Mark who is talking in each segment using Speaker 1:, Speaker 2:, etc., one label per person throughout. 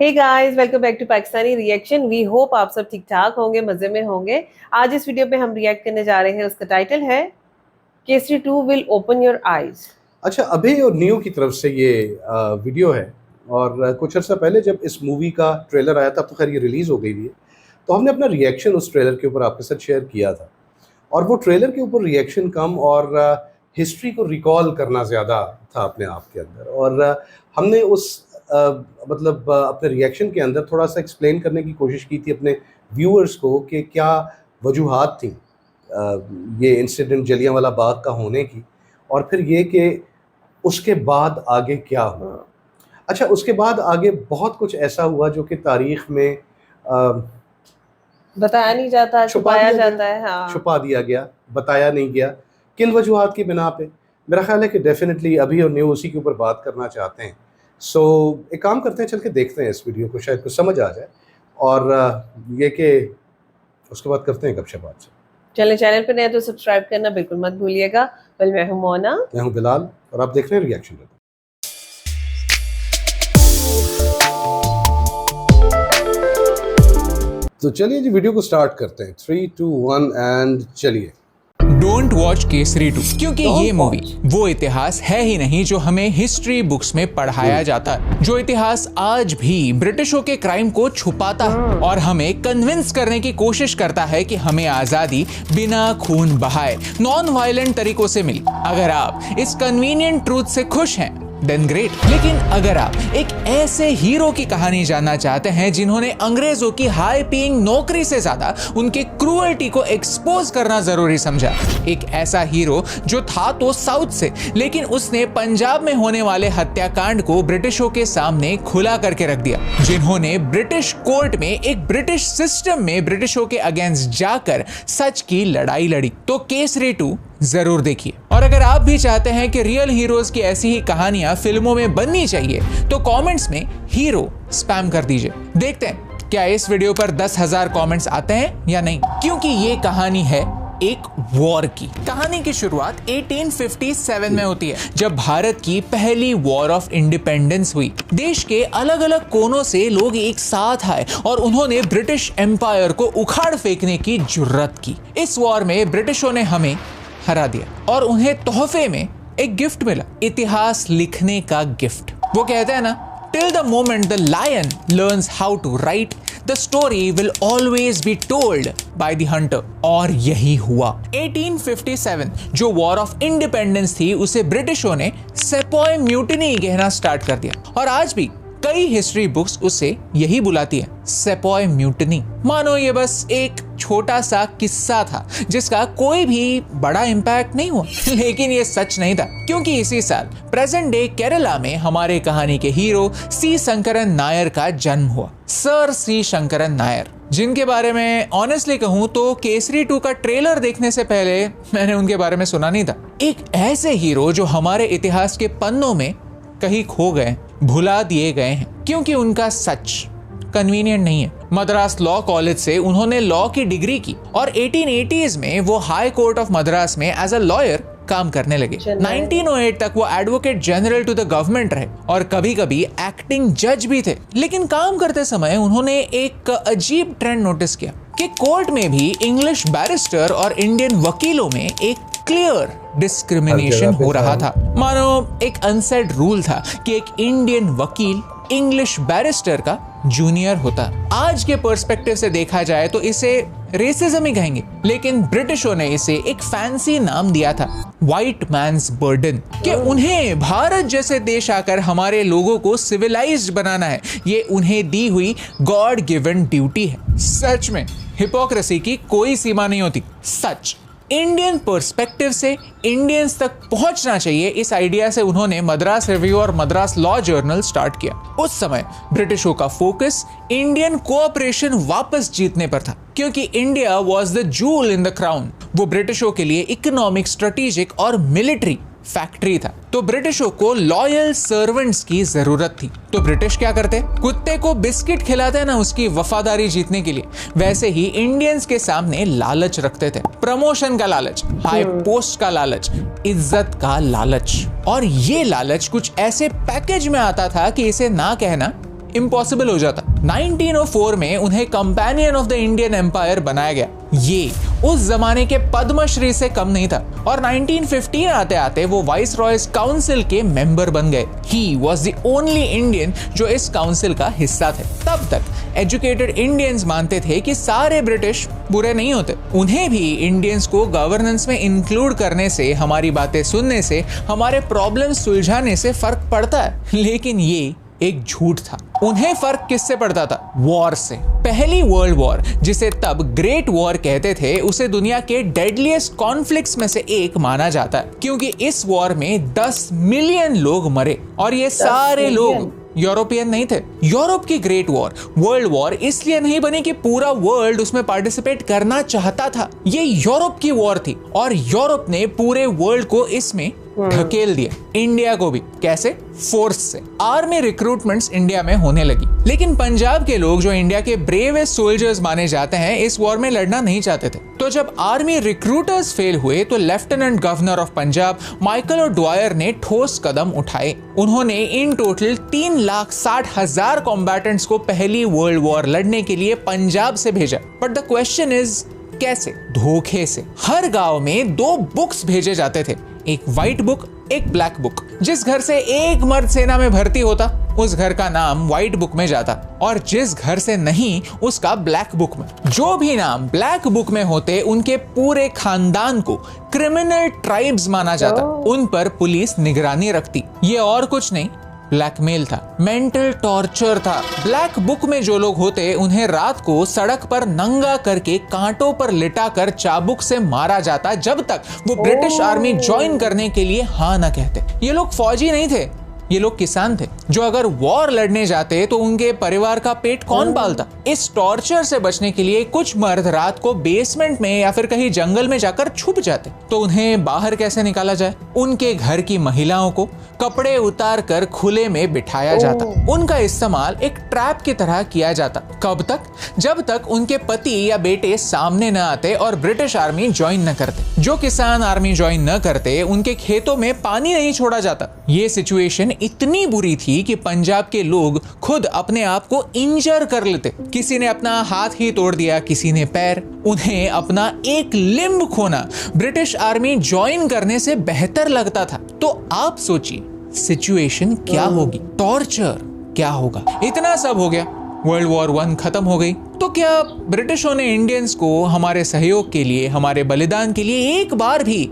Speaker 1: Hey guys, welcome back to Pakistani reaction. We hope आप सब ठीक ठाक होंगे, मजे में होंगे। आज इस वीडियो पे हम रिएक्ट करने जा रहे हैं, उसका टाइटल है Kesari 2 will open your eyes.
Speaker 2: अच्छा, अभी और नियो की तरफ से ये वीडियो है। और कुछ अर्सा पहले जब इस मूवी का ट्रेलर आया था, अब तो खैर ये रिलीज़ हो गई है, तो हमने अपना रिएक्शन उस ट्रेलर के ऊपर आपके साथ शेयर किया था। और वो ट्रेलर के ऊपर रिएक्शन कम और हिस्ट्री को रिकॉल करना ज़्यादा था अपने आप के अंदर। और हमने उस अपने रिएक्शन के अंदर थोड़ा सा एक्सप्लेन करने की कोशिश की थी अपने व्यूअर्स को कि क्या वजूहात थी ये इंसिडेंट जलियांवाला बाग का होने की, और फिर ये कि उसके बाद आगे क्या हुआ। अच्छा, उसके बाद आगे बहुत कुछ ऐसा हुआ जो कि तारीख में
Speaker 1: बताया नहीं जाता, छुपाया जाता है। हाँ,
Speaker 2: छुपा दिया गया, बताया नहीं गया। किन वजूहात की बिना पे? मेरा ख्याल है कि डेफिनेटली अभी और न्यू उसी के ऊपर बात करना चाहते हैं। सो एक काम करते हैं, चल के देखते हैं इस वीडियो को, शायद कुछ समझ आ जाए। और ये कि उसके बाद करते हैं गपशप आपसे।
Speaker 1: चैनल पे नए तो सब्सक्राइब करना बिल्कुल मत भूलिएगा। वेल, मैं हूं मोना,
Speaker 2: मैं हूं बिलाल, और आप देख रहे हैं रिएक्शन। तो चलिए जी, वीडियो को स्टार्ट करते हैं। 3, 2, 1 एंड चलिए।
Speaker 3: डोंट वॉच केसरी 2 क्योंकि ये मूवी वो इतिहास है ही नहीं जो हमें हिस्ट्री बुक्स में पढ़ाया जाता है, जो इतिहास आज भी ब्रिटिशों के क्राइम को छुपाता है और हमें कन्विंस करने की कोशिश करता है कि हमें आजादी बिना खून बहाए नॉन वायलेंट तरीकों से मिली। अगर आप इस कन्वीनियंट ट्रूथ से खुश हैं देन ग्रेट, लेकिन अगर आप एक ऐसे हीरो की कहानी जानना चाहते हैं जिन्होंने अंग्रेजों की हाई पेइंग नौकरी से ज्यादा उनके क्रूअल्टी को एक्सपोज करना जरूरी समझा, एक ऐसा हीरो जो था तो साउथ से, लेकिन उसने पंजाब में होने वाले हत्याकांड को ब्रिटिशों के सामने खुला करके रख दिया, जिन्होंने ब्रिटिश कोर्ट में एक ब्रिटिश सिस्टम में ब्रिटिशों के अगेंस्ट जाकर सच की लड़ाई लड़ी, तो केसरी 2 जरूर देखिए। और अगर आप भी चाहते हैं कि रियल हीरोज की ऐसी ही कहानियां फिल्मों में बननी चाहिए तो कमेंट्स में हीरो स्पैम कर दीजिए। देखते हैं क्या इस वीडियो पर 10,000 कमेंट्स आते हैं या नहीं, क्योंकि ये कहानी है एक वॉर की। कहानी की शुरुआत 1857 में होती है, जब भारत की पहली वॉर ऑफ इंडिपेंडेंस हुई। देश के अलग अलग कोनों से लोग एक साथ आए और उन्होंने ब्रिटिश एम्पायर को उखाड़ फेंकने की जुर्रत की। इस वॉर में ब्रिटिशों ने हमें हरा दिया और उन्हें तोहफे में एक गिफ्ट मिला, इतिहास लिखने का गिफ्ट। वो कहते हैं ना, till the moment the lion learns how to write the story will always be told by the hunter. और यही हुआ। 1857 जो वॉर ऑफ इंडिपेंडेंस थी उसे ब्रिटिशों ने सेपॉय म्यूटिनी कहना स्टार्ट कर दिया, और आज भी कई हिस्ट्री बुक्स उसे यही बुलाती है, सेपॉय म्यूटिनी। मानो ये बस एक छोटा सा किस्सा था जिसका कोई भी बड़ा इंपैक्ट नहीं हुआ, लेकिन ये सच नहीं था, क्योंकि इसी साल प्रेजेंट डे केरला में हमारे कहानी के हीरो सी शंकरन नायर का जन्म हुआ। सर सी शंकरन नायर, जिनके बारे में ऑनेस्टली कहूं तो केसरी 2 का ट्रेलर देखने से पहले मैंने उनके बारे में सुना नहीं था। एक ऐसे हीरो जो हमारे इतिहास के पन्नों में कहीं खो गए, भुला दिए गए हैं, क्योंकि उनका सच कन्वीनियंट नहीं है। मद्रास लॉ कॉलेज से उन्होंने लॉ की डिग्री की और 1880s में वो हाई कोर्ट ऑफ मद्रास में एज अ लॉयर काम करने लगे। 1908 तक वो advocate general to the government रहे और कभी कभी एक्टिंग जज भी थे। लेकिन काम करते समय उन्होंने एक अजीब ट्रेंड नोटिस किया कि कोर्ट में भी इंग्लिश बैरिस्टर और इंडियन वकीलों में एक क्लियर डिस्क्रिमिनेशन हो रहा था। मानो एक अनसेड रूल था कि एक इंडियन वकील इंग्लिश बैरिस्टर का जूनियर होता। आज के पर्सपेक्टिव से देखा जाए तो इसे रेसिज्म ही कहेंगे, लेकिन ब्रिटिशों ने इसे एक फैंसी नाम दिया था, व्हाइट मैन्स बर्डन, कि उन्हें भारत जैसे देश आकर हमारे लोगों को सिविलाइज्ड बनाना है, ये उन्हें दी हुई गॉड गिवन ड्यूटी है। सच में हिपोक्रेसी की कोई सीमा नहीं होती। सच इंडियन पर्सपेक्टिव से इंडियंस तक पहुंचना चाहिए, इस आइडिया से उन्होंने मद्रास रिव्यू और मद्रास लॉ जर्नल स्टार्ट किया। उस समय ब्रिटिशों का फोकस इंडियन कोऑपरेशन वापस जीतने पर था, क्योंकि India was the joule in the crown. वो ब्रिटिशों के लिए इकोनॉमिक, स्ट्रेटेजिक और मिलिट्री फैक्ट्री था, तो ब्रिटिशों को लॉयल सर्वेंट्स की जरूरत थी। तो ब्रिटिश क्या करते, कुत्ते को बिस्किट खिलाते हैं ना उसकी वफादारी जीतने के लिए, वैसे ही इंडियंस के सामने लालच रखते थे। प्रमोशन का लालच, हाई पोस्ट का लालच, इज्जत का लालच, और ये लालच कुछ ऐसे पैकेज में आता था कि इसे ना कहना इम्पॉसिबल हो जाता। 1904 में उन्हें companion of the Indian empire बनाया गया। ये उस जमाने के पद्मश्री से कम नहीं था और 1915 आते आते वो वाइस रॉयज काउंसिल के मेंबर बन गए। He was the only Indian जो इस काउंसिल का हिस्सा थे। तब तक एजुकेटेड इंडियंस मानते थे कि सारे ब्रिटिश बुरे नहीं होते। उन्हें भी इंडियंस को गवर्नेंस में इंक्लूड करने से, हमारी बातें सुनने से, हमारे प्रॉब्लम सुलझाने से फर्क पड़ता है। लेकिन ये एक झूठ था। उन्हें फर्क किससे पड़ता था? वॉर से। पहली वर्ल्ड वॉर, जिसे तब ग्रेट वॉर कहते थे, उसे दुनिया के डेडलीस्ट कॉन्फ्लिक्ट्स में से एक माना जाता है, क्योंकि इस वॉर में 10 मिलियन लोग मरे और ये सारे लोग यूरोपियन नहीं थे। यूरोप की ग्रेट वॉर, वर्ल्ड वॉर इसलिए नहीं बनी कि पूरा वर्ल्ड उसमें पार्टिसिपेट करना चाहता था। ये यूरोप की वॉर थी और यूरोप ने पूरे वर्ल्ड को इसमें ढकेल दिया, इंडिया को भी। कैसे? फोर्स से। आर्मी रिक्रूटमेंट्स इंडिया में होने लगी, लेकिन पंजाब के लोग, जो इंडिया के ब्रेवेस्ट सोल्जर्स माने जाते हैं, इस वॉर में लड़ना नहीं चाहते थे। तो जब आर्मी रिक्रूटर्स फेल हुए तो lieutenant governor of Punjab Michael O'Dwyer ने ठोस कदम उठाए। उन्होंने इन टोटल 3,60,000 कॉम्बैटेंट्स को पहली वर्ल्ड वॉर लड़ने के लिए पंजाब से भेजा। बट द क्वेश्चन इज, कैसे? धोखे से। हर गांव में 2 बुक्स भेजे जाते थे, एक व्हाइट बुक, एक ब्लैक बुक। जिस घर से एक मर्द सेना में भर्ती होता, उस घर का नाम व्हाइट बुक में जाता और जिस घर से नहीं, उसका ब्लैक बुक में। जो भी नाम ब्लैक बुक में होते, उनके पूरे खानदान को क्रिमिनल ट्राइब्स माना जाता। उन पर पुलिस निगरानी रखती। ये और कुछ नहीं, ब्लैकमेल था, मेंटल टॉर्चर था। ब्लैक बुक में जो लोग होते, उन्हें रात को सड़क पर नंगा करके कांटों पर लिटाकर चाबुक से मारा जाता, जब तक वो ब्रिटिश आर्मी ज्वाइन करने के लिए हाँ ना कहते। ये लोग फौजी नहीं थे, ये लोग किसान थे, जो अगर वॉर लड़ने जाते तो उनके परिवार का पेट कौन पालता? इस टॉर्चर से बचने के लिए कुछ मर्द रात को बेसमेंट में या फिर कहीं जंगल में जाकर छुप जाते। तो उन्हें बाहर कैसे निकाला जाए? उनके घर की महिलाओं को कपड़े उतार कर खुले में बिठाया जाता। उनका इस्तेमाल एक ट्रैप की तरह किया जाता। कब तक? जब तक उनके पति या बेटे सामने न आते और ब्रिटिश आर्मी ज्वाइन न करते। जो किसान आर्मी ज्वाइन न करते, उनके खेतों में पानी नहीं छोड़ा जाता। ये सिचुएशन इतनी बुरी थी कि पंजाब के लोग खुद अपने आप को इंजर कर लेते। किसी ने अपना हाथ ही तोड़ दिया, किसी ने पैर। उन्हें अपना एक लिम्ब खोना ब्रिटिश आर्मी ज्वाइन करने से बेहतर लगता था। तो आप सोचिए सिचुएशन क्या होगी, टॉर्चर क्या होगा। इतना सब हो गया, वर्ल्ड वॉर 1 खत्म हो गई। तो क्या ब्रिटिशों ने इंडियंस को हमारे सहयोग के लिए, हमारे बलिदान के लिए एक बार भी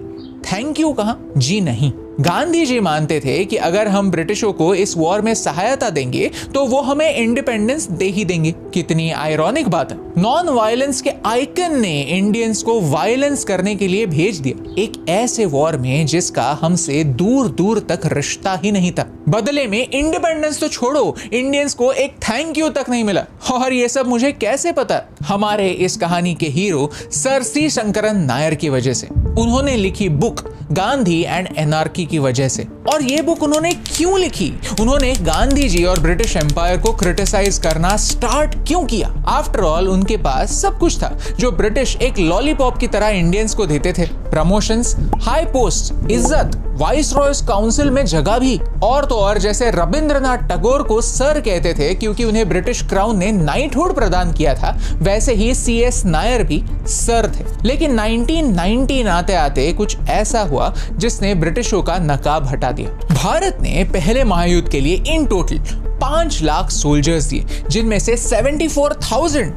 Speaker 3: थैंक यू कहा? जी नहीं। गांधी जी मानते थे कि अगर हम ब्रिटिशों को इस वॉर में सहायता देंगे तो वो हमें इंडिपेंडेंस दे ही देंगे। कितनी आयरॉनिक बात है। नॉन वायलेंस के आइकन ने इंडियंस को वायलेंस करने के लिए भेज दिया, एक ऐसे वॉर में जिसका हमसे दूर दूर तक रिश्ता ही नहीं था। बदले में इंडिपेंडेंस तो छोड़ो, इंडियंस को एक थैंक यू तक नहीं मिला। और ये सब मुझे कैसे पता? हमारे इस कहानी के हीरो सर सी शंकरन नायर की वजह से। उन्होंने लिखी बुक गांधी एंड एनार्की की वजह से। और ये बुक उन्होंने क्यों लिखी? उन्होंने गांधी जी और ब्रिटिश एम्पायर को क्रिटिसाइज करना स्टार्ट क्यों किया? आफ्टर ऑल उनके पास सब कुछ था जो ब्रिटिश एक लॉलीपॉप की तरह इंडियंस को देते थे। प्रमोशंस, हाई पोस्ट, इज्जत, वाइस रॉयज काउंसिल में जगह भी। और तो और जैसे रविंद्रनाथ टैगोर को सर कहते थे क्योंकि उन्हें ब्रिटिश क्राउन ने नाइटहुड प्रदान किया था, वैसे ही CS नायर भी सर थे। लेकिन 1919 आते आते कुछ ऐसा हुआ जिसने ब्रिटिशों का नकाब हटा दिया। भारत ने पहले महायुद्ध के लिए इन टोटल 5 लाख सोल्जर्स दिए, जिनमें से 74,000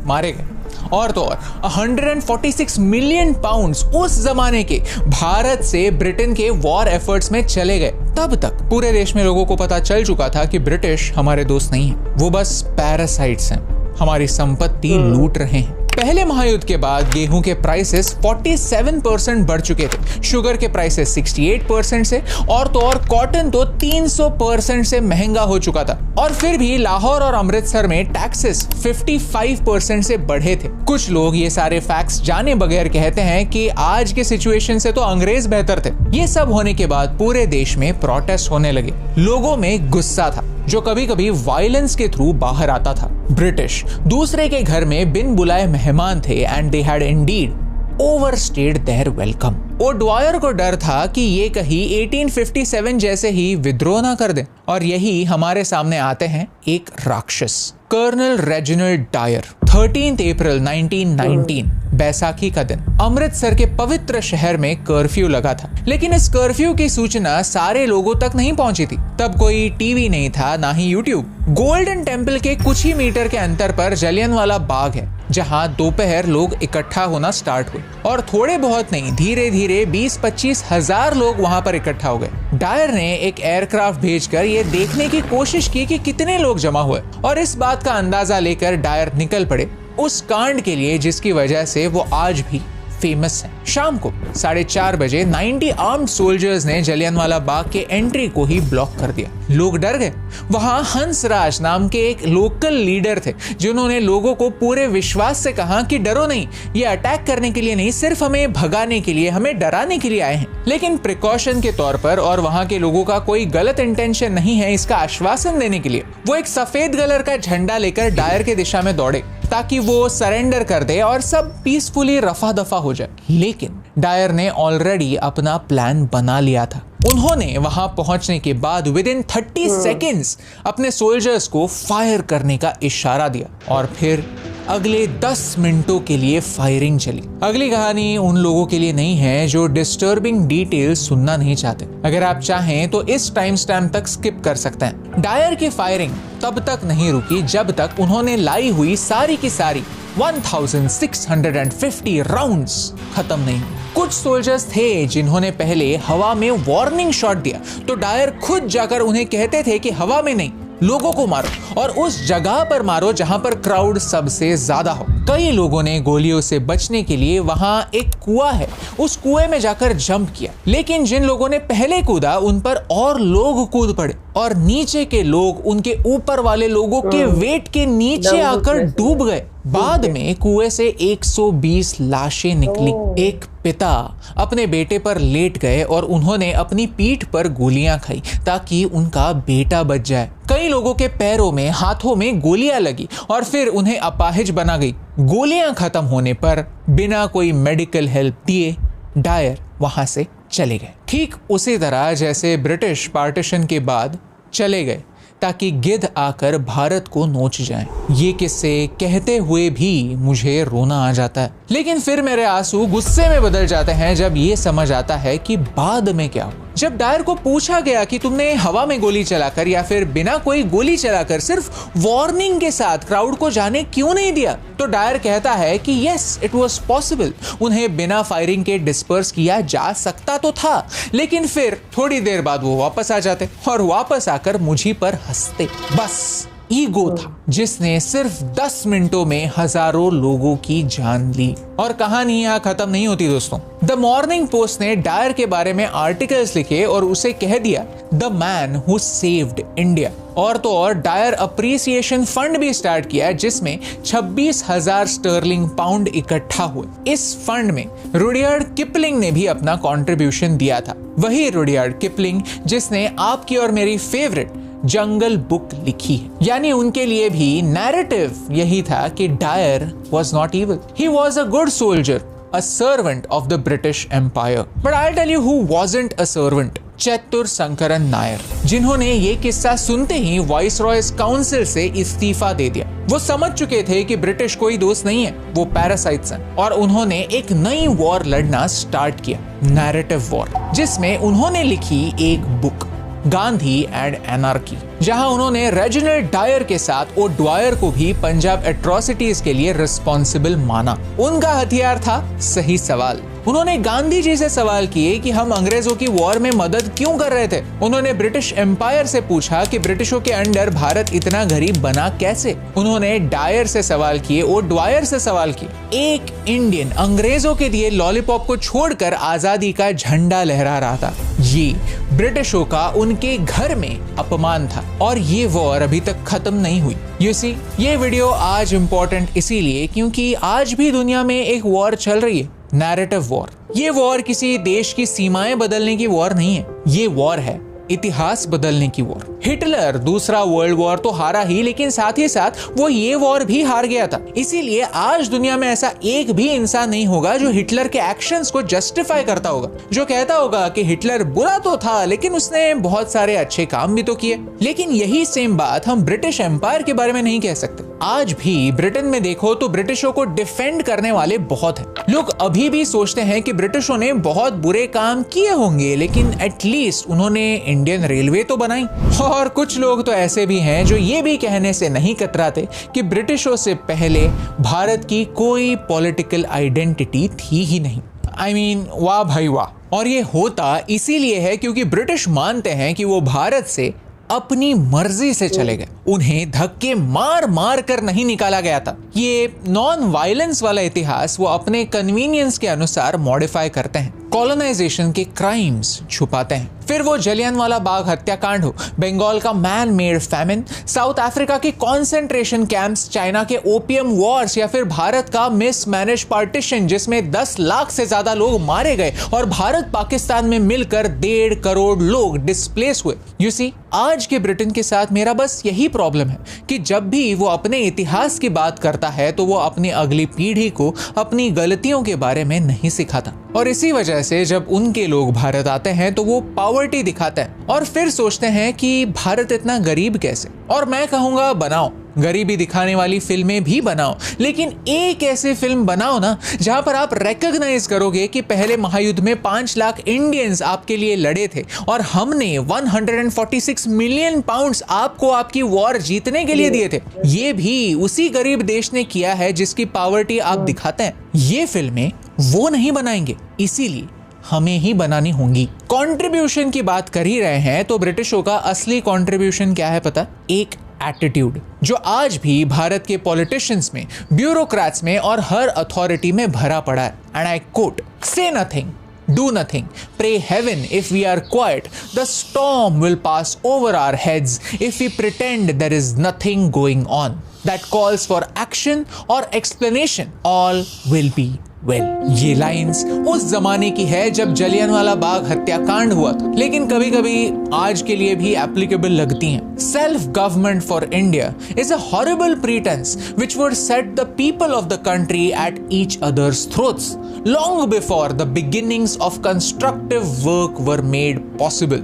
Speaker 3: मारे गए। और तो और 146 मिलियन पाउंड्स उस जमाने के भारत से ब्रिटेन के वॉर एफर्ट्स में चले गए। तब तक पूरे देश में लोगों को पता चल चुका था कि ब्रिटिश हमारे दोस्त नहीं हैं, वो बस पैरासाइट्स हैं, हमारी संपत्ति लूट रहे हैं। पहले महायुद्ध के बाद गेहूं के प्राइसेस 47% बढ़ चुके थे, शुगर के प्राइसेस 68% से, और तो और कॉटन तो 300% से महंगा हो चुका था। और फिर भी लाहौर और अमृतसर में टैक्सेस 55% से बढ़े थे। कुछ लोग ये सारे फैक्ट्स जाने बगैर कहते हैं कि आज के सिचुएशन से तो अंग्रेज बेहतर थे। ये सब होने के बाद पूरे देश में प्रोटेस्ट होने लगे। लोगों में गुस्सा था जो कभी कभी वायलेंस के थ्रू बाहर आता था। ब्रिटिश दूसरे के घर में बिन बुलाए मेहमान थे and they had Indeed overstayed their welcome. O'Dwyer को डर था कि ये कहीं 1857 जैसे ही विद्रोह ना कर दें, और यही हमारे सामने आते हैं एक राक्षस, कर्नल रेजिनाल्ड डायर। 13 अप्रैल 1919 बैसाखी का दिन अमृतसर के पवित्र शहर में कर्फ्यू लगा था, लेकिन इस कर्फ्यू की सूचना सारे लोगों तक नहीं पहुंची थी। तब कोई टीवी नहीं था, ना ही यूट्यूब। गोल्डन टेम्पल के कुछ ही मीटर के अंतर पर जलियांवाला बाग है, जहां दोपहर लोग इकट्ठा होना स्टार्ट हुए, और थोड़े बहुत नहीं, धीरे धीरे 20-25 हजार लोग वहां पर इकट्ठा हो गए। डायर ने एक एयरक्राफ्ट भेजकर ये देखने की कोशिश की कि कितने लोग जमा हुए, और इस बात का अंदाजा लेकर डायर निकल पड़े उस कांड के लिए जिसकी वजह से वो आज भी फेमस है। शाम को 4:30 बजे 90 आर्म्ड सोल्जर्स ने जलियांवाला बाग के एंट्री को ही ब्लॉक कर दिया। लोग डर गए। वहां हंसराज नाम के एक लोकल लीडर थे, जिन्होंने लोगों को पूरे विश्वास से कहा कि डरो नहीं, ये अटैक करने के लिए नहीं, सिर्फ हमें भगाने के लिए, हमें डराने के लिए आए हैं। लेकिन प्रिकॉशन के तौर पर और वहां के लोगों का कोई गलत इंटेंशन नहीं है इसका आश्वासन देने के लिए वो एक सफेद कलर का झंडा लेकर डायर के दिशा में दौड़े, ताकि वो सरेंडर कर दे और सब पीसफुली रफा दफा हो जाए। लेकिन डायर ने ऑलरेडी अपना प्लान बना लिया था। उन्होंने वहां पहुंचने के बाद विदिन 30 सेकेंड्स अपने सोल्जर्स को फायर करने का इशारा दिया, और फिर अगले 10 मिनटों के लिए फायरिंग चली। अगली कहानी उन लोगों के लिए नहीं है जो डिस्टर्बिंग डिटेल्स सुनना नहीं चाहते। अगर आप चाहें तो इस टाइम स्टैम्प तक स्किप कर सकते हैं। डायर की फायरिंग तब तक नहीं रुकी जब तक उन्होंने लाई हुई सारी की सारी 1650 राउंड्स खत्म नहीं। कुछ सोल्जर्स थे जिन्होंने पहले हवा में वार्निंग शॉट दिया, तो डायर खुद जाकर उन्हें कहते थे कि हवा में नहीं, लोगों को मारो, और उस जगह पर मारो जहां पर क्राउड सबसे ज्यादा हो। कई लोगों ने गोलियों से बचने के लिए वहां एक कुआं है, उस कुएं में जाकर जंप किया, लेकिन जिन लोगों ने पहले कूदा उन पर और लोग कूद पड़े, और नीचे के लोग उनके ऊपर वाले लोगों के वेट के नीचे आकर डूब गए। बाद में कुएं से 120 लाशें निकली। एक पिता अपने बेटे पर लेट गए और उन्होंने अपनी पीठ पर गोलियां खाई ताकि उनका बेटा बच जाए। कई लोगों के पैरों में, हाथों में गोलियां लगी और फिर उन्हें अपाहिज बना गई। गोलियां खत्म होने पर बिना कोई मेडिकल हेल्प दिए डायर वहां से चले गए, ठीक उसी तरह जैसे ब्रिटिश पार्टीशन के बाद चले गए ताकि गिद्ध आकर भारत को नोच जाएं। ये किस्से कहते हुए भी मुझे रोना आ जाता है, लेकिन फिर मेरे आंसू गुस्से में बदल जाते हैं जब ये समझ आता है कि बाद में क्या हुआ। जब डायर को पूछा गया कि तुमने हवा में गोली चलाकर या फिर बिना कोई गोली चलाकर सिर्फ वार्निंग के साथ क्राउड को जाने क्यों नहीं दिया, तो डायर कहता है कि यस इट वाज पॉसिबल, उन्हें बिना फायरिंग के डिस्पर्स किया जा सकता तो था, लेकिन फिर थोड़ी देर बाद वो वापस आ जाते और वापस आकर मुझी पर हंसते। बस ईगो था जिसने सिर्फ 10 मिनटों में हजारों लोगों की जान ली। और कहानी यहाँ खत्म नहीं होती दोस्तों। द मॉर्निंग पोस्ट ने डायर के बारे में आर्टिकल्स लिखे और उसे कह दिया the man who saved India. और तो और डायर अप्रिसिएशन फंड भी स्टार्ट किया जिसमें 26,000 स्टर्लिंग पाउंड इकट्ठा हुए। इस फंड में रुडयार्ड किपलिंग ने भी अपना कंट्रीब्यूशन दिया था, वही रुडयार्ड किपलिंग जिसने आपकी और मेरी फेवरेट जंगल बुक लिखी है। यानी उनके लिए भी नैरेटिव यही था कि Dyer was not evil. He was a good soldier, a servant of the British Empire. But I'll tell you who wasn't a servant. चतुर शंकरन नायर, जिन्होंने ये किस्सा सुनते ही वाइसरॉयज काउंसिल से इस्तीफा दे दिया। वो समझ चुके थे कि ब्रिटिश कोई दोस्त नहीं है, वो पैरासाइट्स हैं, और उन्होंने एक नई वॉर लड़ना स्टार्ट किया, नैरेटिव वॉर, जिसमें उन्होंने लिखी एक बुक गांधी एंड एनार्की, जहां उन्होंने रेजिनाल्ड डायर के साथ ओडवायर को भी पंजाब एट्रोसिटीज के लिए रिस्पॉन्सिबल माना। उनका हथियार था सही सवाल। उन्होंने गांधी जी से सवाल किए कि हम अंग्रेजों की वॉर में मदद क्यों कर रहे थे। उन्होंने ब्रिटिश एम्पायर से पूछा कि ब्रिटिशों के अंडर भारत इतना गरीब बना कैसे। उन्होंने डायर से सवाल किए, ओडवायर से सवाल किए। एक इंडियन अंग्रेजों के दिए लॉलीपॉप को छोड़कर आजादी का झंडा लहरा रहा था। ये ब्रिटिशों का उनके घर में अपमान था, और ये वॉर अभी तक खत्म नहीं हुई। यू सी, ये वीडियो आज इंपॉर्टेंट इसीलिए क्योंकि आज भी दुनिया में एक वॉर चल रही है, नैरेटिव वॉर। ये वॉर किसी देश की सीमाएं बदलने की वॉर नहीं है, ये वॉर है इतिहास बदलने की वॉर। हिटलर दूसरा वर्ल्ड वॉर तो हारा ही, लेकिन साथ ही साथ वो ये वॉर भी हार गया था। इसीलिए आज दुनिया में ऐसा एक भी इंसान नहीं होगा जो हिटलर के एक्शंस को जस्टिफाई करता होगा, जो कहता होगा कि हिटलर बुरा तो था लेकिन उसने बहुत सारे अच्छे काम भी तो किए। लेकिन यही सेम बात हम ब्रिटिश एम्पायर के बारे में नहीं कह सकते। आज भी ब्रिटेन में देखो तो ब्रिटिशों को डिफेंड करने वाले बहुत हैं। लोग अभी भी सोचते हैं कि ब्रिटिशों ने बहुत बुरे काम किए होंगे, लेकिन एटलीस्ट उन्होंने इंडियन रेलवे तो बनाई। और कुछ लोग तो ऐसे भी हैं जो ये भी कहने से नहीं कतराते कि ब्रिटिशों से पहले भारत की कोई पॉलिटिकल आइडेंटिटी थी ही नहीं। आई मीन वाह भाई वाह। और ये होता इसीलिए है क्योंकि ब्रिटिश मानते हैं कि वो भारत से अपनी मर्जी से चले गए, उन्हें धक्के मार मार कर नहीं निकाला गया था। ये नॉन वायलेंस वाला इतिहास वो अपने कन्वीनियंस के अनुसार मॉडिफाई करते हैं, कॉलोनाइजेशन के क्राइम्स छुपाते हैं। फिर वो जलियांवाला बाग हत्याकांड हो, बंगाल का man made famine, south Africa के कॉन्सेंट्रेशन कैंप्स, चाइना के ओपियम वॉर्स या फिर भारत का मिसमैनेज पार्टीशन जिसमें 10 लाख से ज्यादा लोग मारे गए और भारत पाकिस्तान में मिलकर 1.5 करोड़ लोग डिस्प्लेस हुए। यू सी, आज के ब्रिटेन के साथ मेरा बस यही प्रॉब्लम है कि जब भी वो अपने इतिहास की बात करता है तो वो अपनी अगली पीढ़ी को अपनी गलतियों के बारे में नहीं सिखाता। और इसी वजह से जब उनके लोग भारत आते हैं तो वो पावर्टी दिखाते हैं और फिर सोचते हैं कि भारत इतना गरीब कैसे। और मैं कहूंगा बनाओ, गरीबी दिखाने वाली फिल्में भी बनाओ, लेकिन एक ऐसी फिल्म बनाओ ना जहां पर आप रिकॉग्नाइज करोगे कि पहले महायुद्ध में 5 लाख इंडियंस आपके लिए लड़े थे और हमने 146 मिलियन पाउंड्स आपको आपकी वॉर जीतने के लिए दिए थे। ये भी उसी गरीब देश ने किया है जिसकी पावर्टी आप दिखाते हैं। ये फिल्में वो नहीं बनाएंगे, इसीलिए हमें ही बनानी होंगी। कंट्रीब्यूशन की बात कर ही रहे हैं तो ब्रिटिशों का असली कंट्रीब्यूशन क्या है पता? एक एटीट्यूड जो आज भी भारत के पॉलिटिशियंस में, ब्यूरोक्रेट्स में और हर अथॉरिटी में भरा पड़ा है। एंड आई कोट, से nothing, do nothing, pray heaven if we are quiet, the storm will pass over our heads if we pretend there is nothing going on, that calls for action or explanation, all will be well। ये lines उस जमाने की है जब जलियांवाला बाग हत्याकांड हुआ था, लेकिन कभी कभी आज के लिए भी एप्लीकेबल लगती हैं। Self government for India is a horrible प्रीटेंस which would set the people of the country at each other's throats long before the beginnings of constructive work were made possible।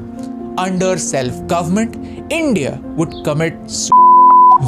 Speaker 3: Under self-government, India would commit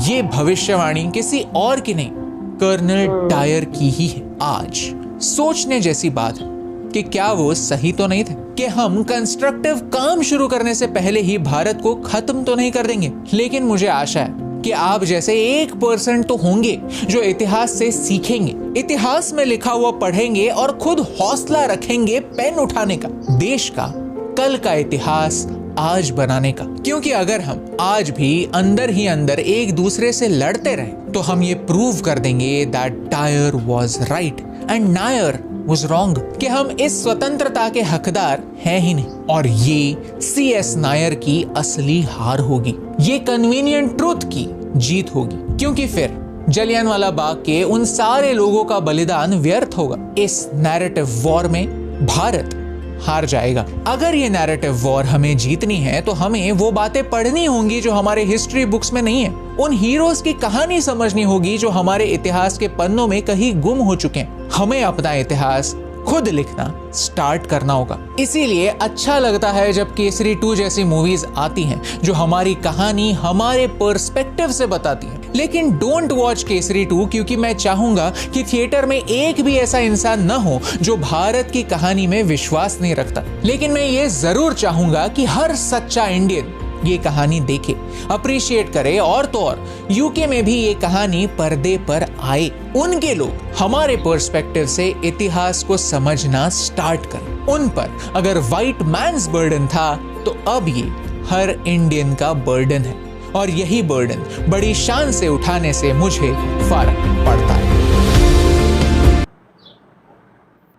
Speaker 3: ये भविष्यवाणी किसी और की नहीं, colonel Dyer की ही है। आज सोचने जैसी बात है कि क्या वो सही तो नहीं थे कि हम कंस्ट्रक्टिव काम शुरू करने से पहले ही भारत को खत्म तो नहीं कर देंगे। लेकिन मुझे आशा है कि आप जैसे 1% तो होंगे जो इतिहास से सीखेंगे, इतिहास में लिखा हुआ पढ़ेंगे और खुद हौसला रखेंगे पेन उठाने का, देश का कल का इतिहास आज बनाने का। क्योंकि अगर हम आज भी अंदर ही अंदर एक दूसरे से लड़ते रहे तो हम ये प्रूव कर देंगे that Dyer was right and Nair was wrong, कि हम इस स्वतंत्रता के हकदार हैं ही नहीं। और ये CS नायर की असली हार होगी, ये कन्वीनियंट ट्रूथ की जीत होगी, क्योंकि फिर जलियांवाला बाग के उन सारे लोगों का बलिदान व्यर्थ होगा। इस नैरेटिव वॉर में भारत हार जाएगा। अगर ये नैरेटिव वॉर हमें जीतनी है तो हमें वो बातें पढ़नी होंगी जो हमारे हिस्ट्री बुक्स में नहीं है, उन हीरोज की कहानी समझनी होगी जो हमारे इतिहास के पन्नों में कहीं गुम हो चुके हैं। हमें अपना इतिहास खुद लिखना स्टार्ट करना होगा। इसीलिए अच्छा लगता है जब केसरी 2 जैसी मूवीज आती हैं जो हमारी कहानी हमारे पर्सपेक्टिव से बताती हैं। लेकिन डोंट वॉच केसरी 2 क्योंकि मैं चाहूंगा कि थिएटर में एक भी ऐसा इंसान न हो जो भारत की कहानी में विश्वास नहीं रखता। लेकिन मैं ये जरूर चाहूंगा कि हर सच्चा इंडियन ये कहानी देखे, अप्रिशिएट करे और तो और यूके में भी ये कहानी पर्दे पर आए, उनके लोग हमारे पर्सपेक्टिव से इतिहास को समझना स्टार्ट करें। उन पर अगर व्हाइट मैन्स बर्डन था तो अब ये हर इंडियन का बर्डन है और यही बर्डन बड़ी शान से उठाने से मुझे फर्क पड़ता है।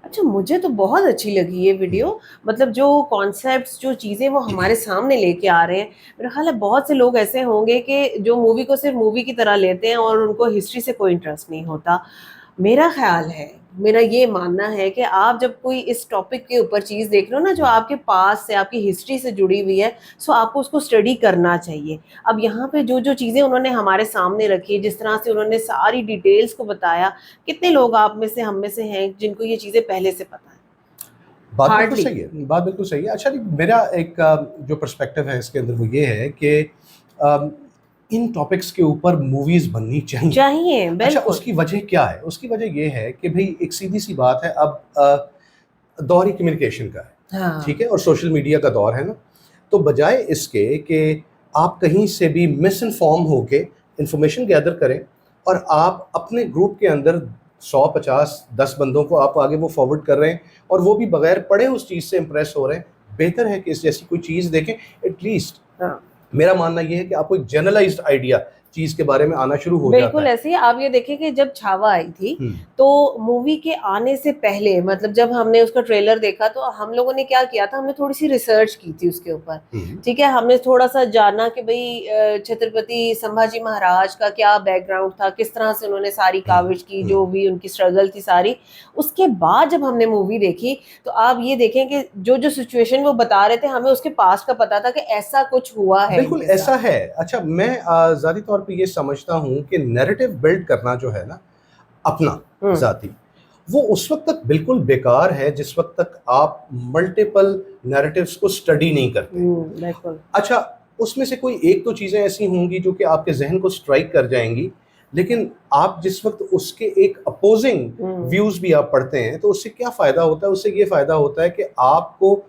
Speaker 1: अच्छा, मुझे तो बहुत अच्छी लगी ये वीडियो। मतलब जो कॉन्सेप्ट्स, जो चीज़ें वो हमारे सामने लेके आ रहे हैं। मेरा ख्याल है बहुत से लोग ऐसे होंगे कि जो मूवी को सिर्फ मूवी की तरह लेते हैं और उनको हिस्ट्री से कोई इंटरेस्ट नहीं होता। मेरा ख्याल है, मेरा ये मानना है कि आप जब कोई इस टॉपिक के ऊपर चीज़ देख रहे हो ना जो आपके पास से, आपकी हिस्ट्री से जुड़ी हुई है, सो आपको उसको स्टडी करना चाहिए। अब यहाँ पे जो जो चीज़ें उन्होंने हमारे सामने रखी, जिस तरह से उन्होंने सारी डिटेल्स को बताया, कितने लोग आप में से, हम में से हैं जिनको ये चीज़ें पहले से पता है?
Speaker 2: बात बिल्कुल
Speaker 1: Hardly.
Speaker 2: सही है, बात बिल्कुल सही है। अच्छा जी, मेरा एक जो पर्सपेक्टिव है इसके अंदर वो ये है कि इन टॉपिक्स के ऊपर मूवीज बननी चाहिए। अच्छा,
Speaker 1: बिल्कुल।
Speaker 2: उसकी वजह क्या है? उसकी वजह ये है कि भाई एक सीधी सी बात है, अब दौर ही कम्युनिकेशन का है,
Speaker 1: हाँ।
Speaker 2: ठीक है, और सोशल मीडिया का दौर है ना, तो बजाय इसके कि आप कहीं से भी मिस इन्फॉर्म होके इंफॉर्मेशन गैदर करें और आप अपने ग्रुप के अंदर 100, 50, 10 बंदों को आप आगे वो फॉरवर्ड कर रहे हैं और वो भी बगैर पढ़े उस चीज़ से इम्प्रेस हो रहे हैं, बेहतर है कि इस जैसी कोई चीज़ देखें एटलीस्ट।
Speaker 1: हाँ।
Speaker 2: मेरा मानना ये है कि आपको एक जनरलाइज्ड आइडिया चीज के बारे में आना शुरू हो जाता
Speaker 1: बिल्कुल
Speaker 2: है।
Speaker 1: ऐसे ही आप ये देखिए कि जब छावा आई थी तो मूवी के आने से पहले, मतलब जब हमने उसका ट्रेलर देखा तो हम लोगों ने क्या किया था, हमने थोड़ी सी रिसर्च की थी उसके ऊपर, ठीक है, हमने थोड़ा सा जाना कि भाई छत्रपति संभाजी महाराज का क्या बैकग्राउंड था, किस तरह से उन्होंने सारी काविश की, जो भी उनकी स्ट्रगल थी सारी। उसके बाद जब हमने मूवी देखी तो आप ये देखें कि जो जो सिचुएशन वो बता रहे थे, हमें उसके पास्ट का पता था कि ऐसा कुछ हुआ है।
Speaker 2: बिल्कुल ऐसा है। अच्छा, मैं ज़ाती तौर पे ये समझता हूँ कि नैरेटिव बिल्ड करना जो है ना अपना ज़ाती, वो उस वक्त तक बिल्कुल बेकार है जिस वक्त तक आप मल्टीपल नैरेटिव्स को स्टडी नहीं करते।
Speaker 1: बिल्कुल।
Speaker 2: अच्छा, उसमें से कोई एक तो चीज़ें ऐसी होंगी जो कि आपके जहन को स्ट्राइक कर जाएंगी, लेकिन आप जिस वक्त उसके एक अपोजिंग व्यूज भी आप पढ़ते हैं तो उससे क्या फ़ायदा होता है? उससे ये फ़ायदा होता है कि आपको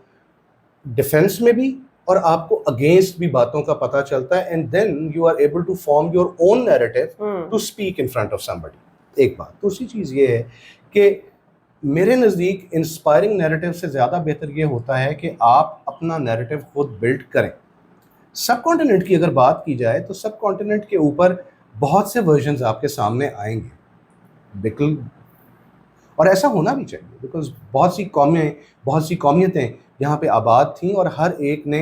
Speaker 2: डिफेंस में भी और आपको अगेंस्ट भी बातों का पता चलता है, and then you are able to form your own narrative to speak in front of somebody. एक बात। दूसरी चीज़ ये है कि मेरे नज़दीक इंस्पायरिंग नैरेटिव से ज़्यादा बेहतर ये होता है कि आप अपना नैरेटिव खुद बिल्ड करें। सब कॉन्टिनेंट की अगर बात की जाए तो सब कॉन्टिनेंट के ऊपर बहुत से वर्जन्स आपके सामने आएंगे, बिल्कुल, और ऐसा होना भी चाहिए, बिकॉज बहुत सी कौमियतें यहाँ पे आबाद थी और हर एक ने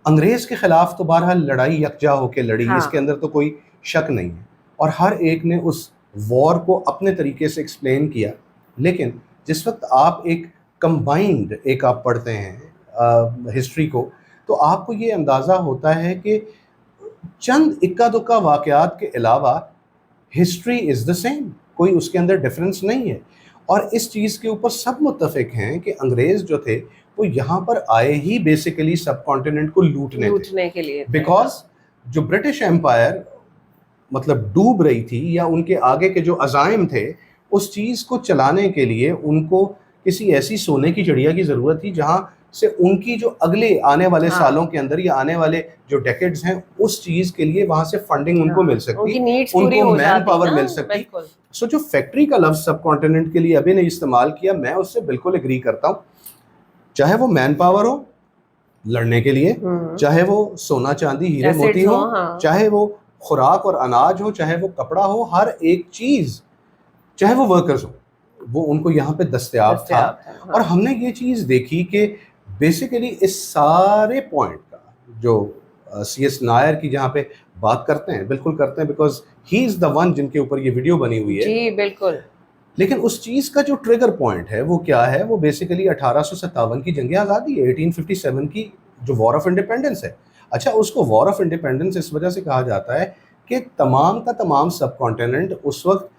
Speaker 2: अंग्रेज़ के ख़िलाफ़ तो बहरहाल लड़ाई यकजा होकर लड़ी। हाँ। इसके अंदर तो कोई शक नहीं है, और हर एक ने उस वॉर को अपने तरीके से एक्सप्लेन किया। लेकिन जिस वक्त आप एक कंबाइंड एक आप पढ़ते हैं हिस्ट्री को, तो आपको ये अंदाज़ा होता है कि चंद इक्का दुक्का वाक़यात के अलावा हिस्ट्री इज़ द सेम, कोई उसके अंदर डिफरेंस नहीं है। और इस चीज़ के ऊपर सब मुत्तफ़िक हैं कि अंग्रेज़ जो थे वो यहाँ पर आए ही बेसिकली सब कॉन्टिनेंट को लूटने के लिए, बिकॉज जो ब्रिटिश एम्पायर मतलब डूब रही थी या उनके आगे के जो अज़ाइम थे, उस चीज़ को चलाने के लिए उनको किसी ऐसी सोने की चिड़िया की ज़रूरत थी जहाँ से उनकी जो अगले आने वाले सालों के अंदर या आने वाले जो डेकेड्स हैं उस चीज़ के लिए वहाँ से फंडिंग उनको मिल सकती, उनको मैन पावर मिल सकती। सो जो फैक्ट्री का लफ्ज़ सब कॉन्टिनेंट के लिए अभी ने इस्तेमाल किया, मैं उससे बिल्कुल एग्री करता हूँ। चाहे वो मैन पावर हो लड़ने के लिए, चाहे वो सोना चांदी हीरे मोती हो, चाहे वो खुराक और अनाज हो, चाहे वो कपड़ा हो, हर एक चीज़, चाहे वो वर्कर्स हो, वो उनको यहाँ पे दस्तयाब था। हाँ। और हमने ये चीज़ देखी कि बेसिकली इस सारे पॉइंट का जो CS नायर की जहाँ पे बात करते हैं, बिल्कुल करते हैं, because he is the one जिनके ऊपर ये वीडियो बनी हुई है।
Speaker 1: जी बिल्कुल।
Speaker 2: लेकिन उस चीज़ का जो ट्रिगर पॉइंट है वो क्या है? वो बेसिकली 1857 की जंग आज़ादी है, 1857 की जो वॉर ऑफ इंडिपेंडेंस है। अच्छा, उसको वॉर ऑफ इंडिपेंडेंस इस वजह से कहा जाता है कि तमाम का तमाम सब कॉन्टिनेंट उस वक्त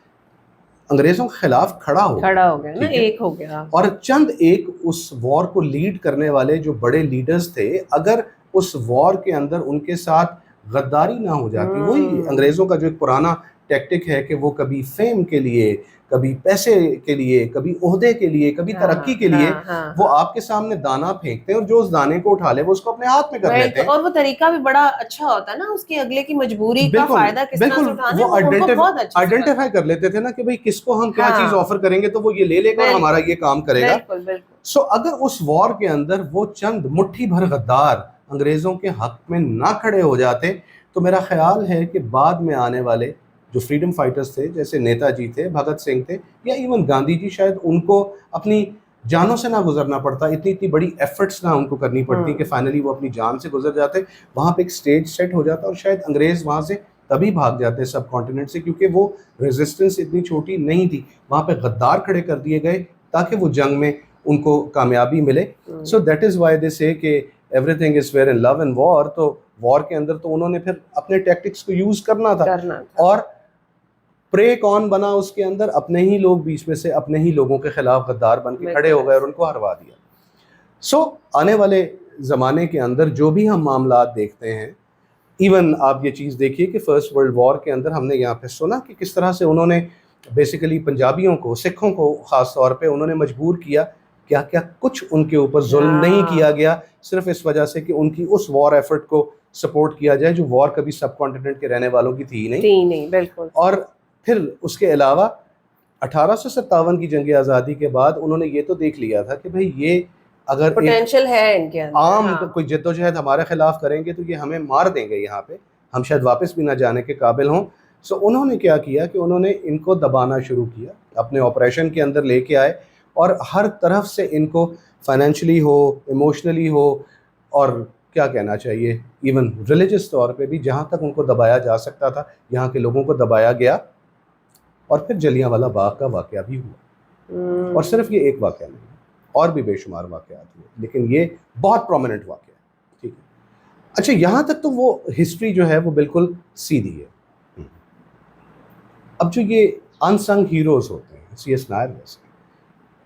Speaker 2: अंग्रेज़ों के खिलाफ खड़ा हो गया ना,
Speaker 1: एक हो गया।
Speaker 2: और चंद एक उस वॉर को लीड करने वाले जो बड़े लीडर्स थे, अगर उस वॉर के अंदर उनके साथ गद्दारी ना हो जाती, वही अंग्रेज़ों का जो एक पुराना टैक्टिक है कि वो कभी फेम के लिए, कभी पैसे के लिए, कभी ओहदे के लिए, कभी तरक्की के लिए वो आपके सामने दाना फेंकते हैं और जो उस दाने को उठा ले वो उसको अपने हाथ में कर लेते हैं।
Speaker 1: और वो तरीका भी बड़ा अच्छा होता है ना, उसके अगले की मजबूरी का फायदा किस तरह से उठाना है, वो
Speaker 2: आइडेंटिफाई कर लेते थे ना कि भाई किसको हम क्या चीज ऑफर करेंगे तो वो ये ले लेगा और हमारा ये काम करेगा। सो अगर उस वॉर के अंदर वो चंद मुट्ठी भर गद्दार अंग्रेजों के हक में ना खड़े हो जाते तो मेरा ख्याल है कि बाद में आने वाले जो फ्रीडम फाइटर्स थे, जैसे नेताजी थे, भगत सिंह थे, या इवन गांधी जी, शायद उनको अपनी जानों से ना गुजरना पड़ता, इतनी बड़ी एफर्ट्स ना उनको करनी पड़ती कि फाइनली वो अपनी जान से गुजर जाते। वहाँ पे एक स्टेज सेट हो जाता और शायद अंग्रेज वहाँ से तभी भाग जाते सब कॉन्टिनेंट से, क्योंकि वो रेजिस्टेंस इतनी छोटी नहीं थी। वहाँ पे गद्दार खड़े कर दिए गए ताकि वो जंग में उनको कामयाबी मिले। So that is why they से कि everything is fair in love and war. तो वॉर के अंदर तो उन्होंने फिर अपने टैक्टिक्स को यूज़ करना था। और प्रे कौन बना उसके अंदर? अपने ही लोग बीच में से अपने ही लोगों के खिलाफ गद्दार बन के खड़े हो गए और उनको हरवा दिया। सो आने वाले ज़माने के अंदर जो भी हम मामला देखते हैं, इवन आप ये चीज़ देखिए कि फ़र्स्ट वर्ल्ड वॉर के अंदर हमने यहाँ पे सुना कि किस तरह से उन्होंने बेसिकली पंजाबियों को, सिखों को ख़ास तौर पे उन्होंने मजबूर किया। क्या क्या कुछ उनके ऊपर जुल्म नहीं किया गया, सिर्फ इस वजह से कि उनकी उस वॉर एफर्ट को सपोर्ट किया जाए जो वॉर कभी सब कॉन्टिनेंट के रहने वालों की थी नहीं।
Speaker 1: बिल्कुल।
Speaker 2: और फिर उसके अलावा 1857 की जंग आज़ादी के बाद उन्होंने ये तो देख लिया था कि भाई ये अगर
Speaker 1: पोटेंशियल है इनके अंदर,
Speaker 2: आम तो कोई जद्दोजहद हमारे खिलाफ करेंगे तो ये हमें मार देंगे, यहाँ पे हम शायद वापस भी ना जाने के काबिल हों। सो उन्होंने क्या किया कि उन्होंने इनको दबाना शुरू किया, अपने ऑपरेशन के अंदर लेके आए और हर तरफ से इनको फाइनेंशियली हो, इमोशनली हो और क्या कहना चाहिए इवन रिलीजियस तौर पे भी जहाँ तक उनको दबाया जा सकता था यहाँ के लोगों को दबाया गया। और फिर जलियांवाला बाग का वाक़या भी हुआ। और सिर्फ ये एक वाक़या नहीं, और भी बेशुमार वाक़यात हुए, लेकिन ये बहुत प्रोमिनेंट वाक़या है। ठीक है, अच्छा यहाँ तक तो वो हिस्ट्री जो है वो बिल्कुल सीधी है। अब जो ये अनसंग हीरोज़ होते हैं CS नायर जैसे,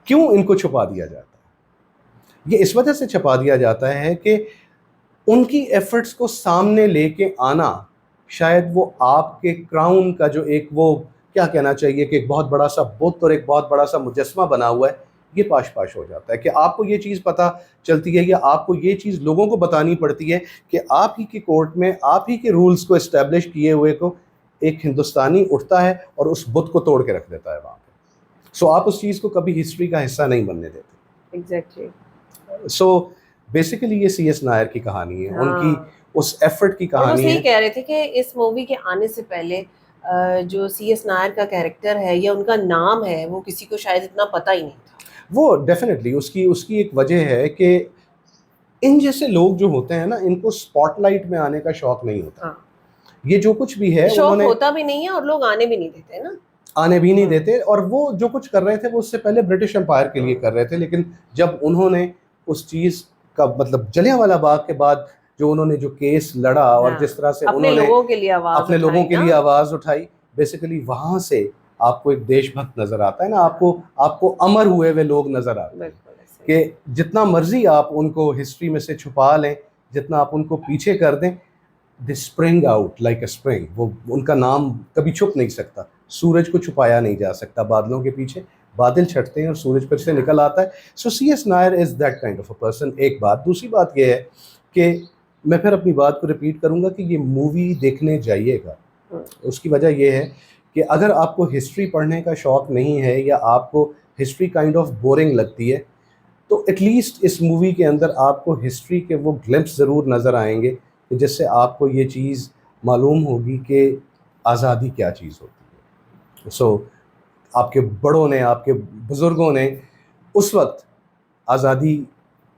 Speaker 2: क्यों इनको छुपा दिया जाता है? ये इस वजह से छुपा दिया जाता है कि उनकी एफर्ट्स को सामने लेके आना शायद वो आपके क्राउन का जो एक वो क्या कहना चाहिए कि एक बहुत बड़ा सा बुत और एक बहुत बड़ा सा मुजस्मा बना हुआ है, ये पाश पाश हो जाता है कि आपको ये चीज़ पता चलती है या आपको ये चीज़ लोगों को बतानी पड़ती है कि आप ही के कोर्ट में आप ही के रूल्स को इस्टेब्लिश किए हुए को एक हिंदुस्तानी उठता है और उस बुत को तोड़ के रख देता है वहाँ पे। सो आप उस चीज़ को कभी हिस्ट्री का हिस्सा नहीं बनने देते।
Speaker 1: एग्जैक्टली।
Speaker 2: सो बेसिकली ये CS नायर की कहानी है, उनकी उस एफर्ट की कहानी है।
Speaker 1: कह रहे थे कि इस मूवी के आने से पहले जो CS नायर का कैरेक्टर है या उनका नाम है वो किसी को शायद इतना पता ही नहीं था।
Speaker 2: वो डेफिनेटली उसकी एक वजह है कि इन जैसे लोग जो होते हैं ना, इनको स्पॉटलाइट में आने का शौक नहीं होता।
Speaker 1: हाँ।
Speaker 2: ये जो कुछ भी है
Speaker 1: शौक होता भी नहीं है और लोग आने भी नहीं देते ना,
Speaker 2: आने भी नहीं देते। और वो जो कुछ कर रहे थे वो उससे पहले ब्रिटिश एम्पायर के लिए कर रहे थे, लेकिन जब उन्होंने उस चीज़ का मतलब जलियांवाला बाग के बाद जो उन्होंने जो केस लड़ा और जिस तरह से
Speaker 1: अपने
Speaker 2: उन्होंने
Speaker 1: लोगों के लिए आवाज़
Speaker 2: उठाई, बेसिकली वहाँ से आपको एक देशभक्त नजर आता है ना, आपको अमर हुए हुए लोग नजर आते हैं कि जितना मर्जी आप उनको हिस्ट्री में से छुपा लें, जितना आप उनको पीछे कर दें, they spring out like a spring. वो उनका नाम कभी छुप नहीं सकता, सूरज को छुपाया नहीं जा सकता, बादलों के पीछे बादल छटते हैं और सूरज फिर से निकल आता है। सो CS Nair is that kind of a person. एक बात, दूसरी बात यह है कि मैं फिर अपनी बात को रिपीट करूँगा कि ये मूवी देखने जाइएगा। उसकी वजह यह है कि अगर आपको हिस्ट्री पढ़ने का शौक़ नहीं है या आपको हिस्ट्री काइंड ऑफ बोरिंग लगती है, तो एटलीस्ट इस मूवी के अंदर आपको हिस्ट्री के वो ग्लिम्प्स ज़रूर नज़र आएंगे कि जिससे आपको ये चीज़ मालूम होगी कि आज़ादी क्या चीज़ होती है। सो आपके बड़ों ने, आपके बुज़ुर्गों ने उस वक्त आज़ादी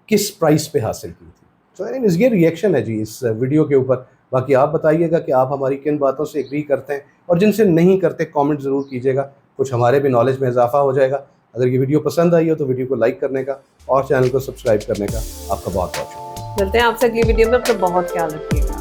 Speaker 2: किस प्राइस पे हासिल की थी। सो एनीवेज़ ये रिएक्शन है जी इस वीडियो के ऊपर। बाकी आप बताइएगा कि आप हमारी किन बातों से एग्री करते हैं और जिनसे नहीं करते कमेंट ज़रूर कीजिएगा, कुछ हमारे भी नॉलेज में इजाफा हो जाएगा। अगर ये वीडियो पसंद आई हो तो वीडियो को लाइक करने का और चैनल को सब्सक्राइब करने का आपका बहुत बहुत शुक्रिया।
Speaker 1: मिलते हैं आपसे अगली वीडियो में, अपना बहुत ख्याल रखिएगा।